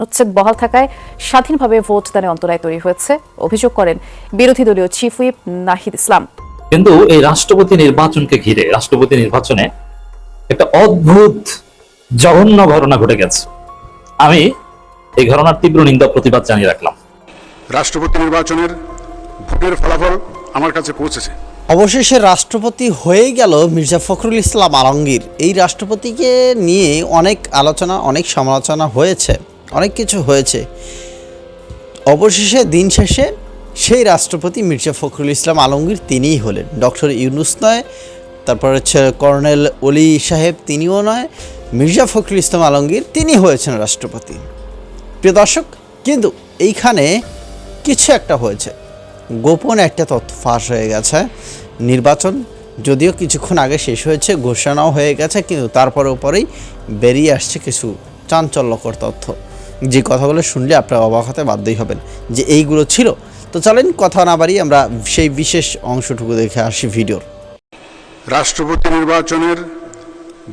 অনুচ্ছেদ বহাল থাকায় স্বাধীনভাবে ভোটদানে অন্তরায় তৈরি হয়েছে অভিযোগ করেন বিরোধী দলীয় চিফ হুইপ নাহিদ ইসলাম। কিন্তু এই রাষ্ট্রপতি নির্বাচনকে ঘিরে রাষ্ট্রপতি নির্বাচনে একটা অদ্ভুত জঘন্য ঘটনা ঘটে গেছে। আমি এই ঘটনার তীব্র নিন্দা প্রতিবাদ জানিয়ে রাখলাম। রাষ্ট্রপতি নির্বাচনের ভোটের ফলাফল আমার কাছে পৌঁছেছে। অবশেষে রাষ্ট্রপতি হয়ে গেল মির্জা ফখরুল ইসলাম আলমগীর। এই রাষ্ট্রপতিকে নিয়ে অনেক আলোচনা, অনেক সমালোচনা হয়েছে, অনেক কিছু হয়েছে। অবশেষে দিন শেষে সেই রাষ্ট্রপতি মির্জা ফখরুল ইসলাম আলমগীর তিনিই হলেন। ডক্টর ইউনূস নয়, তারপর হচ্ছে কর্নেল অলি সাহেব তিনিও নয়, মির্জা ফখরুল ইসলাম আলমগীর তিনি হয়েছেন রাষ্ট্রপতি। প্রিয় দর্শক, কিন্তু এইখানে কিছু একটা হয়েছে, গোপন একটা তথ্য ফাঁস হয়ে গেছে। নির্বাচন যদিও কিছুক্ষণ আগে শেষ হয়েছে, ঘোষণাও হয়ে গেছে, কিন্তু তারপরেও পরেই বেরিয়ে আসছে কিছু চাঞ্চল্যকর তথ্য, যে কথাগুলো শুনলে আপনারা অবাক হতে বাধ্যই হবেন যে এইগুলো ছিল। তো চলেন কথা না বাড়িয়ে আমরা সেই বিশেষ অংশটুকু দেখে আসি ভিডিওর। রাষ্ট্রপতি নির্বাচনের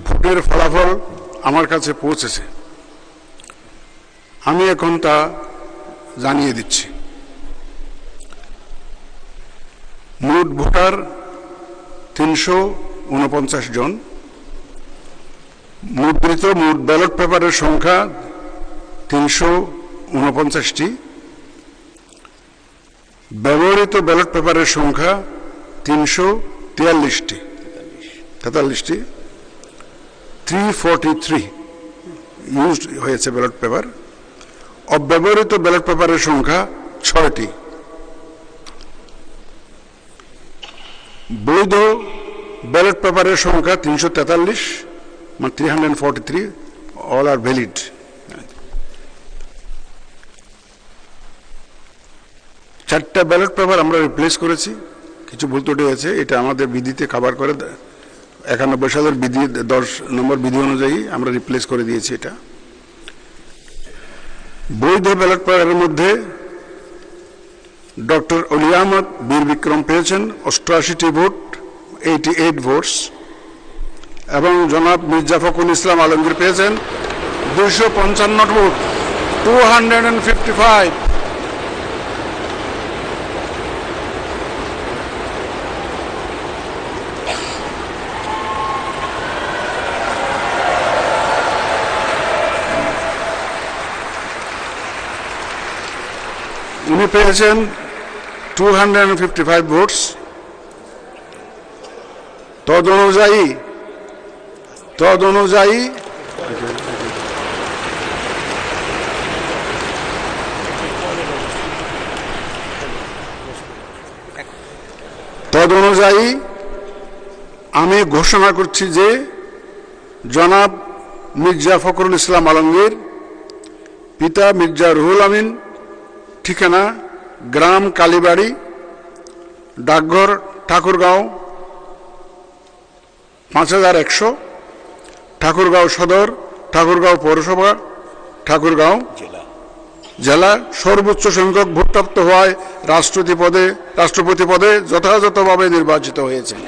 ভোটের ফলাফল আমার কাছে পৌঁছেছে, আমি এখন তা জানিয়ে দিচ্ছি। মোট ভোটার ৩৪৯ জন। মুদ্রিত মোট ব্যালট পেপারের সংখ্যা ৩৪৯টি। ব্যবহৃত ব্যালট পেপারের সংখ্যা ৩৪৩টি। 343 ইউজড হয়েছে ব্যালট পেপার। অব্যবহৃত ব্যালট পেপারের সংখ্যা 6টি। বৈধ ব্যালট পেপারের সংখ্যা 343, মানে 343, অল আর ভ্যালিড। চারটা ব্যালট পেপার আমরা রিপ্লেস করেছি, কিছু ভুল ত্রুটি হয়েছে, এটা আমাদের বিধিতে কভার করে 91 সালের বিধি 10 নম্বর বিধি অনুযায়ী আমরা রিপ্লেস করে দিয়েছি এটা। বৈধ ব্যালট পেপারের মধ্যে ডক্টর অলি আহমদ বীর বিক্রম পেয়েছেন 88টি ভোট, 88 ভোটস, এবং জনাব মির্জা ফখরুল ইসলাম আলমগীর পেয়েছেন 255 ভোট, 255। উনি পেয়েছেন 255 ভোটস। তদ অনুযায়ী আমি ঘোষণা করছি যে জনাব মির্জা ফখরুল ইসলাম আলমগীর, পিতা মির্জা রুহুল আমিন, ঠিকানা গ্রাম কালীবাড়ি, ডাকঘর ঠাকুরগাঁও 5100, ঠাকুরগাঁও সদর, ঠাকুরগাঁও পৌরসভা, ঠাকুরগাঁও জেলা, সর্বোচ্চ সংখ্যক ভোটপ্রাপ্ত হওয়ায় রাষ্ট্রপতি পদে যথাযথভাবে নির্বাচিত হয়েছেন।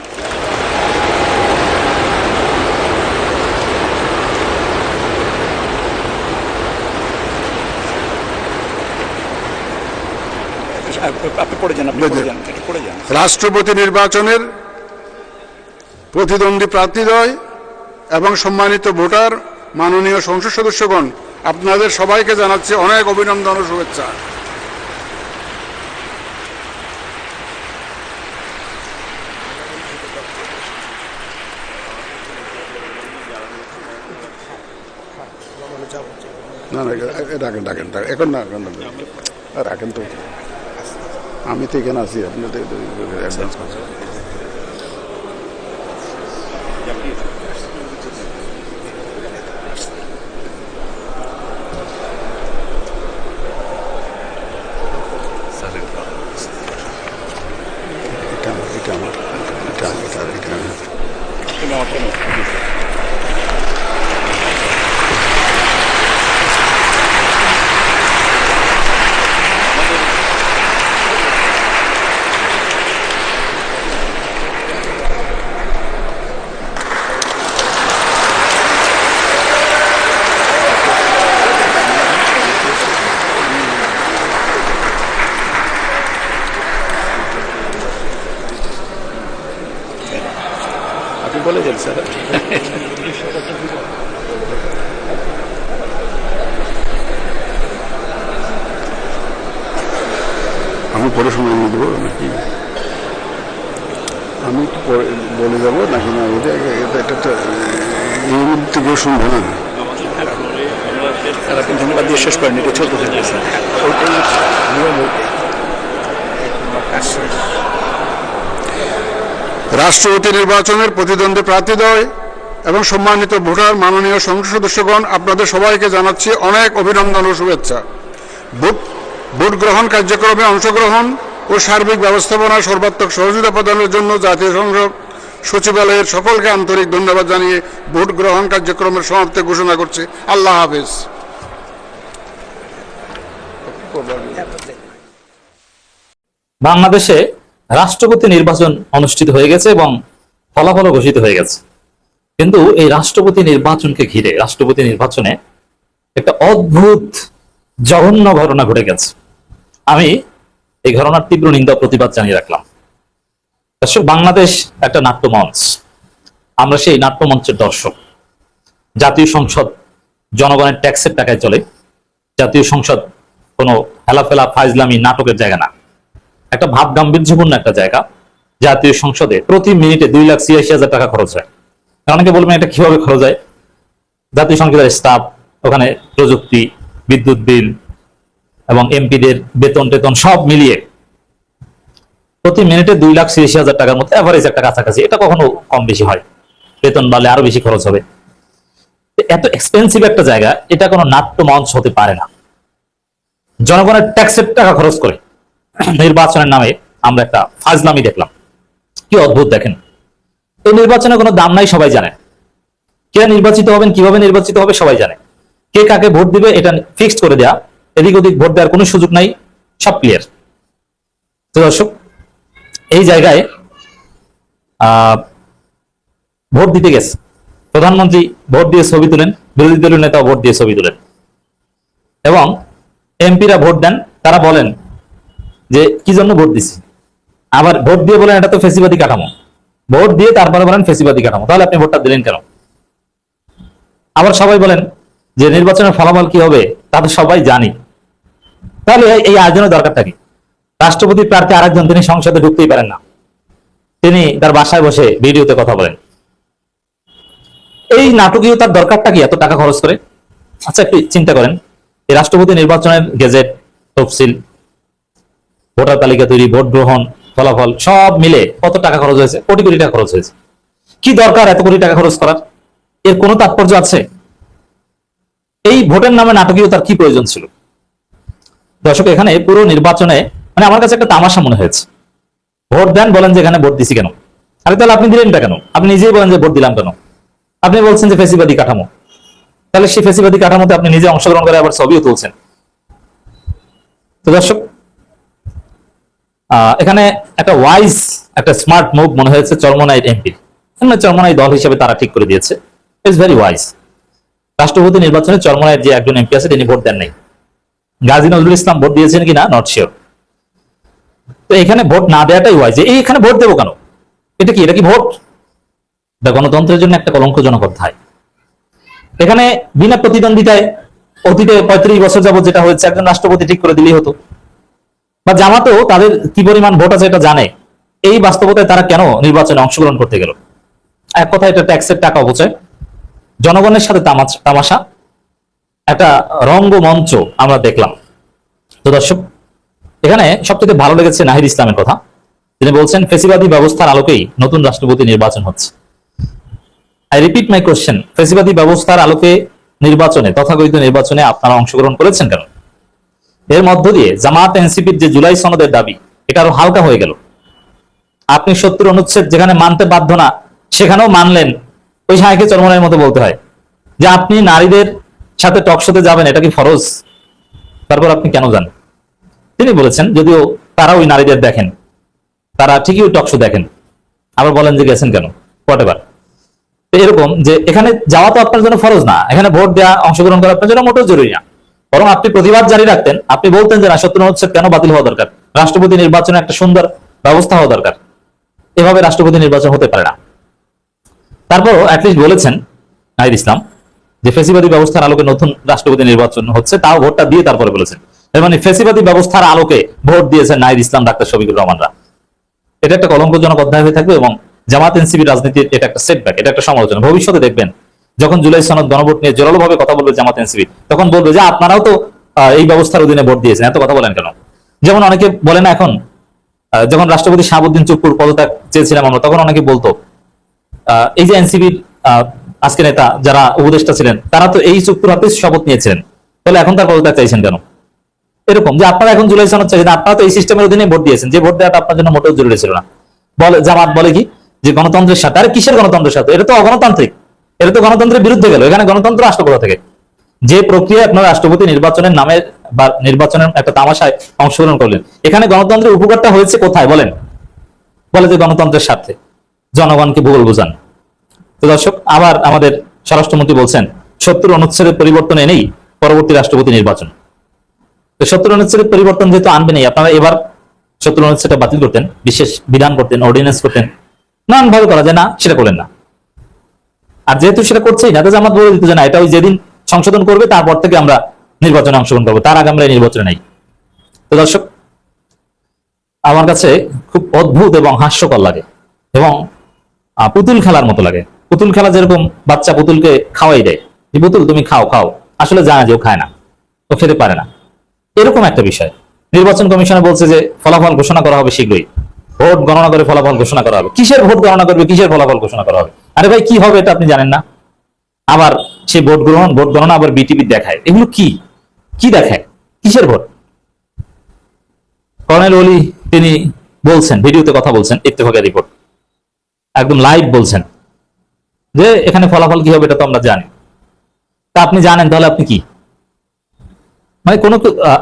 রাষ্ট্রপতি নির্বাচনের প্রতিদ্বন্দ্বী প্রার্থীদ্বয় এবং সম্মানিত ভোটার, মাননীয় সংসদ সদস্যগণ, আপনাদের সবাইকে জানাচ্ছি অনেক অভিনন্দন ও শুভেচ্ছা। না রাখেন এখন না রাখেন তো, আমি তো এখানে আছি, আপনাদের অ্যাডভান্স করছি। জলসা আমি পরে সময় নিয়ে দেবো নাকি আমি একটু পরে বলে যাবো নাকি না? এটা এটা একটা এই মুহূর্তে কেউ শুনবে না। আর আপনি ধন্যবাদ দিয়ে শেষ করেন, এটা চলতে থাকতেছে ওইটাই নিয়ম। রাষ্ট্রপতি নির্বাচনের প্রতিদ্বন্দ্বী প্রার্থীদ্বয় এবং সম্মানিত ভোটার, মাননীয় সংসদ সদস্যগণ, আপনাদের সবাইকে জানাচ্ছি অনেক অভিনন্দন ও শুভেচ্ছা। ভোট গ্রহণ কার্যক্রমে অংশগ্রহণ ও সার্বিক ব্যবস্থাপনায় সর্বাত্মক সহযোগিতা প্রদানের জন্য জাতীয় সংসদ সচিবালয়ের সকলকে আন্তরিক ধন্যবাদ জানিয়ে ভোট গ্রহণ কার্যক্রমের সমাপ্তি ঘোষণা করছি। আল্লাহ হাফেজ। বাংলাদেশে রাষ্ট্রপতি নির্বাচন অনুষ্ঠিত হয়ে গেছে এবং ফলাফল ঘোষিত হয়ে গেছে, কিন্তু এই রাষ্ট্রপতি নির্বাচনকে ঘিরে, রাষ্ট্রপতি নির্বাচনে একটা অদ্ভুত জঘন্য ঘটনা ঘটে গেছে। আমি এই ঘটনার তীব্র নিন্দা প্রতিবাদ জানিয়ে রাখলাম। দর্শক, বাংলাদেশ একটা নাট্যমঞ্চ, আমরা সেই নাট্যমঞ্চের দর্শক। জাতীয় সংসদ জনগণের ট্যাক্সের টাকায় চলে। জাতীয় সংসদ কোনো হেলাফেলা ফাইজলামি নাটকের জায়গা না, একটা ভাব গাম্ভীর্যপূর্ণ একটা জায়গা। জাতীয় সংসদে প্রতি মিনিটে 2,86,000 টাকা খরচ হয়। অনেকে বলবেন এটা কিভাবে খরচ হয়? জাতীয় সংসদের স্টাফ, ওখানে প্রযুক্তি, বিদ্যুৎ বিল এবং এমপিদের বেতন টেতন সব মিলিয়ে প্রতি মিনিটে 2,86,000 টাকার মতো এভারেজ একটা কাছাকাছি। এটা কখনো কম বেশি হয়, বেতন বাড়লে আরো বেশি খরচ হবে। এত এক্সপেন্সিভ একটা জায়গা, এটা কোনো নাট্য মঞ্চ হতে পারে না। জনগণের ট্যাক্সের টাকা খরচ করে নির্বাচনের নামে আমরা একটা ফাজলামি দেখলাম। কি অদ্ভুত দেখেন, এই নির্বাচনে কোনো দাম নাই, সবাই জানে। কে নির্বাচিত হবেন, কিভাবে নির্বাচিত হবে সবাই জানে। কে কাকে ভোট দিবে এটা ফিক্সড করে দেয়া, এদিক ওদিক ভোট দেওয়ার কোনো সুযোগ নাই, সব ক্লিয়ার। তো দর্শক, এই জায়গায় ভোট দিতে গেছে প্রধানমন্ত্রী, ভোট দিয়ে ছবি তুলেন, বিরোধী দলীয় নেতাও ভোট দিয়ে ছবি তুলেন, এবং এমপিরা ভোট দেন। তারা বলেন যে কি জন্য ভোট দিছি, আবার ভোট দিয়ে বলেন এটা তো ফেসিবাদী কাঠামো। ভোট দিয়ে তারপরে বলেন ফেসিবাদী কাঠামো, তাহলে আপনি ভোটটা দিলেন কেন? আবার সবাই বলেন যে নির্বাচনের ফলাফল কি হবে তা তো সবাই জানি, তাহলে এই আয়োজনের দরকারটা কি? রাষ্ট্রপতি প্রার্থী আরেকজন, তিনি সংসদে ঢুকতেই পারেন না, তিনি তার বাসায় বসে ভিডিওতে কথা বলেন। এই নাটকীয়তার দরকারটা কি এত টাকা খরচ করে? আচ্ছা, একটু চিন্তা করেন, এই রাষ্ট্রপতি নির্বাচনের গেজেট, তফসিল, ভোটার তালিকা তৈরি, ভোট গ্রহণ, ফলাফল সব মিলে কত টাকা খরচ হয়েছে? কোটি কোটি টাকা খরচ হয়েছে। কি দরকার এত কোটি টাকা খরচ করার? এর কোনো তাৎপর্য আছে? এই ভোটের নামে নাটকীয়তার কি প্রয়োজন ছিল? দর্শক, এখানে পুরো নির্বাচনে মানে আমার কাছে একটা তামাশা মনে হয়েছে। ভোট দেন, বলেন যে এখানে ভোট দিছি কেন? আরে তাহলে আপনি দিলেনটা কেন? আপনি নিজেই বলেন যে ভোট দিলাম কেন? আপনি বলছেন যে ফেসিবাদী কাঠামো, তাহলে সেই ফেসিবাদী কাঠামোতে আপনি নিজে অংশগ্রহণ করে আবার ছবিও তুলছেন। তো দর্শক, এখানে একটা ওয়াইজ, একটা স্মার্ট মুভ মনে হয়েছে চরমোনাই এমপি। চরমোনাই দল হিসেবে তারা ঠিক করে দিয়েছে, ইটস ভেরি ওয়াইজ। রাষ্ট্রপতি নির্বাচনে চরমোনাইয়ের যে একজন এমপি আছে তিনি ভোট দেন নাই। গাজী নজরুল ইসলাম ভোট দিয়েছেন কিনা নট শিওর। তো এখানে ভোট না দেওয়াটাই ওয়াইজ। এখানে ভোট দেবো কেন? এটা কি, এটা কি ভোট? এটা গণতন্ত্রের জন্য একটা কলঙ্কজনক অধ্যায়। এখানে বিনা প্রতিদ্বন্দ্বিতায় অতীতে 35 বছর যাবত যেটা হয়েছে, একজন রাষ্ট্রপতি ঠিক করে দিলেই হতো। বা জামাতও তাদের কি পরিমাণ ভোট আছে এটা জানে, এই বাস্তবতায় তারা কেন নির্বাচনে অংশগ্রহণ করতে গেল? এক কথা, এটা ট্যাক্সের টাকা অপচয়, জনগণের সাথে তামাশা, একটা রঙ্গমঞ্চ আমরা দেখলাম। তো দর্শক, এখানে সবথেকে ভালো লেগেছে নাহিদ ইসলামের কথা। তিনি বলছেন ফেসিবাদী ব্যবস্থার আলোকেই নতুন রাষ্ট্রপতি নির্বাচন হচ্ছে। আই রিপিট মাই কোশ্চেন, ফেসিবাদী ব্যবস্থার আলোকে নির্বাচনে, তথাকথিত নির্বাচনে আপনারা অংশগ্রহণ করেছেন কেন? এর মধ্য দিয়ে জামাত এনসিপির যে জুলাই সনদের দাবি, এটা আরো হালকা হয়ে গেল। আপনি 70 অনুচ্ছেদ যেখানে মানতে বাধ্য না, সেখানেও মানলেন। ওই সাহেকে চরমোনাইয়ের মতো বলতে হয় যে আপনি নারীদের সাথে টক শোতে যাবেন, এটা কি ফরজ? তারপর আপনি কেন যান? তিনি বলেছেন যদিও তারা ওই নারীদের দেখেন, তারা ঠিকই ওই টক শো দেখেন, আবার বলেন যে গেছেন কেন, হোয়াটএভার। এরকম যে এখানে যাওয়া তো আপনার জন্য ফরজ না, এখানে ভোট দেওয়া, অংশগ্রহণ করা আপনার জন্য মোটেও জরুরি না। বরং আপনি প্রতিবাদ জারি রাখতেন, আপনি বলতেন যে না, 70 অনুচ্ছেদ কেন বাতিল হওয়া দরকার, রাষ্ট্রপতি নির্বাচনে একটা সুন্দর ব্যবস্থা হওয়া দরকার। এভাবে রাষ্ট্রপতি নির্বাচন হতে পারে না। তারপরও অ্যাটলিস্ট বলেছেন নাহিদ ইসলাম যে ফেসিবাদী ব্যবস্থার আলোকে নতুন রাষ্ট্রপতি নির্বাচন হচ্ছে, তাও ভোটটা দিয়ে তারপরে বলেছেন। এর মানে ফেসিবাদী ব্যবস্থার আলোকে ভোট দিয়েছেন নাহিদ ইসলাম, ডাক্তার শফিকুর রহমানরা। এটা একটা কলঙ্কজনক অধ্যায় হয়ে থাকবে এবং জামাত এনসিপি রাজনীতির এটা একটা সেটব্যাক, এটা একটা সমালোচনা। ভবিষ্যতে দেখবেন যখন জুলাই সনদ গণভোট নিয়ে জোরালোভাবে কথা বলবে জামাত এনসিপি, তখন বলবে যে আপনারাও তো এই ব্যবস্থার অধীনে ভোট দিয়েছেন, এত কথা বলেন কেন? যেমন অনেকে বলে না এখন, যখন রাষ্ট্রপতি শাহাবুদ্দিন চুপ্পুর পদত্যাগ চেয়েছিলাম আমরা, তখন অনেকে বলতো এই যে এনসিপির আজকে নেতা যারা উপদেষ্টা ছিলেন, তারা তো এই চুপ্পুর হাতে শপথ নিয়েছিলেন, তাহলে এখন তার পদত্যাগ চাইছেন কেন? এরকম যে আপনারা এখন জুলাই সনদ চাইছেন, আপনারা তো এই সিস্টেমের অধীনে ভোট দিয়েছেন, যে ভোট দেওয়াটা আপনার জন্য মোটেও জরুরি ছিল না। বলে জামাত বলে কি যে গণতন্ত্রের সাথে, আরে কিসের গণতন্ত্রের সাথে? এটা তো অগণতান্ত্রিক, এটা তো গণতন্ত্রের বিরুদ্ধে গেল। এখানে গণতন্ত্র আসলো কোথা থেকে? যে প্রক্রিয়া আপনারা রাষ্ট্রপতি নির্বাচনের নামে বা নির্বাচনের একটা তামাশায় অংশগ্রহণ করলেন, এখানে গণতন্ত্রের উপকারটা হয়েছে কোথায় বলেন? বলে যে গণতন্ত্রের স্বার্থে জনগণকে ভূগোল বোঝান। তো দর্শক, আবার আমাদের স্বরাষ্ট্রমন্ত্রী বলছেন 70 অনুচ্ছেদের পরিবর্তন এনেই পরবর্তী রাষ্ট্রপতি নির্বাচন। তো 70 অনুচ্ছেদের পরিবর্তন যেহেতু আনবেনই, আপনারা এবার 70 অনুচ্ছেদটা বাতিল করতেন, বিশেষ বিধান করতেন, অর্ডিন্যান্স করতেন, নানান ভাবে করা যায় না, সেটা করলেন না। আর যেহেতু সেটা করছেই না, তো জামাত বলে দিতে যে না, এটা ওই যেদিন সংশোধন করবে তারপর থেকে আমরা নির্বাচনে অংশগ্রহণ করবো, তার আগে আমরা এই নির্বাচনে নাই। তো দর্শক, আমার কাছে খুব অদ্ভুত এবং হাস্যকর লাগে এবং পুতুল খেলার মতো লাগে। পুতুল খেলা যেরকম বাচ্চা পুতুলকে খাওয়াই দেয়, যে পুতুল তুমি খাও খাও, আসলে জানা যে ও খায় না, ও খেতে পারে না, এরকম একটা বিষয়। নির্বাচন কমিশনে বলছে যে ফলাফল ঘোষণা করা হবে শীঘ্রই, ভোট গণনা করে ফলাফল ঘোষণা করা হবে। কিসের ভোট গণনা করবে, কিসের ফলাফল ঘোষণা করা হবে? আরে ভাই, কি হবে এটা আপনি জানেন না? আবার সেই ভোট গণনা আবার বিটিভি দেখায়, এগুলো কি কি দেখায়? কিসের ভোট? কর্নেল ওলি তিনি বলছেন, ভিডিওতে কথা বলছেন, ইত্তেফাকের রিপোর্ট একদম লাইভ বলছেন যে এখানে ফলাফল কি হবে এটা তো আমরা জানি। তা আপনি জানেন, তাহলে আপনি কি মানে কোন?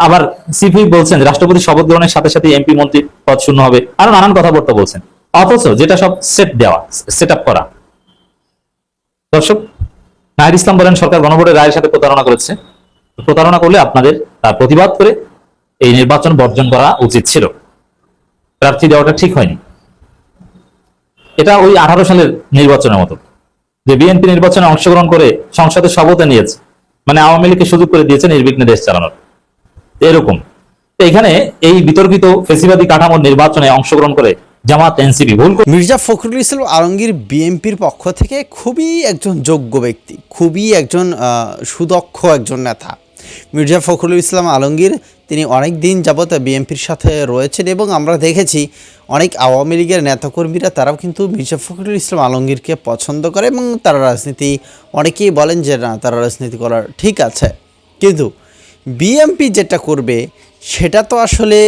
আবার সিপি বলছেন রাষ্ট্রপতি শপথ গ্রহণের সাথে সাথে এমপি মন্ত্রী পদ শূন্য হবে, আরো নানান কথাবার্তা বলছেন, অথচ যেটা সব সেট আপ করা। দর্শক, নাহিদ ইসলাম বলেন সরকার গণভোটের রায়ের সাথে প্রতারণা করেছে। প্রতারণা করলে আপনাদের তার প্রতিবাদ করে এই নির্বাচন বর্জন করা উচিত ছিল, প্রার্থী দেওয়াটা ঠিক হয়নি। এটা ওই 18 সালের নির্বাচনের মতো, যে বিএনপি নির্বাচনে অংশগ্রহণ করে সংসদে শপথ নিয়েছে, মানে আওয়ামী লীগকে সুযোগ করে দিয়েছে নির্বিঘ্নে দেশ চালানোর। এরকম এখানে এই বিতর্কিত ফেসিবাদী কাঠামোর নির্বাচনে অংশগ্রহণ করে জামাত এনসিপি ভুল। মির্জা ফখরুল ইসলাম আলমগীর বিএনপির পক্ষ থেকে খুবই একজন যোগ্য ব্যক্তি, খুবই একজন সুদক্ষ একজন নেতা। মির্জা ফখরুল ইসলাম আলমগীর তিনি অনেক দিন যাবৎ বিএনপির সাথে রয়েছেন এবং আমরা দেখেছি অনেক আওয়ামী লীগের নেতাকর্মীরা তারাও কিন্তু মির্জা ফখরুল ইসলাম আলমগীরকে পছন্দ করে এবং তারা রাজনীতি, অনেকেই বলেন যে না, তারা রাজনীতি করার ঠিক আছে, কিন্তু বিএনপি যেটা করবে সেটা তো আসলে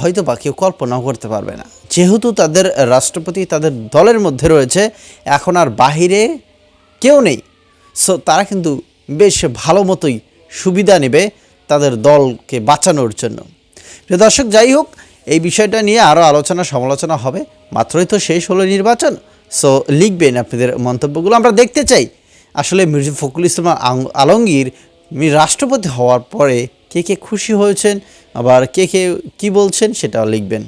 হয়তো বা কেউ কল্পনাও করতে পারবে না। যেহেতু তাদের রাষ্ট্রপতি তাদের দলের মধ্যে রয়েছে, এখন আর বাহিরে কেউ নেই, সো তারা কিন্তু বেশ ভালো মতোই সুবিধা নেবে তাদের দলকে বাঁচানোর জন্য। প্রিয় দর্শক, যাই হোক, এই বিষয়টা নিয়ে আরও আলোচনা সমালোচনা হবে। মাত্রই তো শেষ হলো নির্বাচন, সো লিখবেন আপনাদের মন্তব্যগুলো, আমরা দেখতে চাই আসলে মির্জা ফখরুল ইসলাম আলমগীর রাষ্ট্রপতি হওয়ার পরে কে কে খুশি হয়েছেন, আবার কে কে কী বলছেন সেটাও লিখবেন।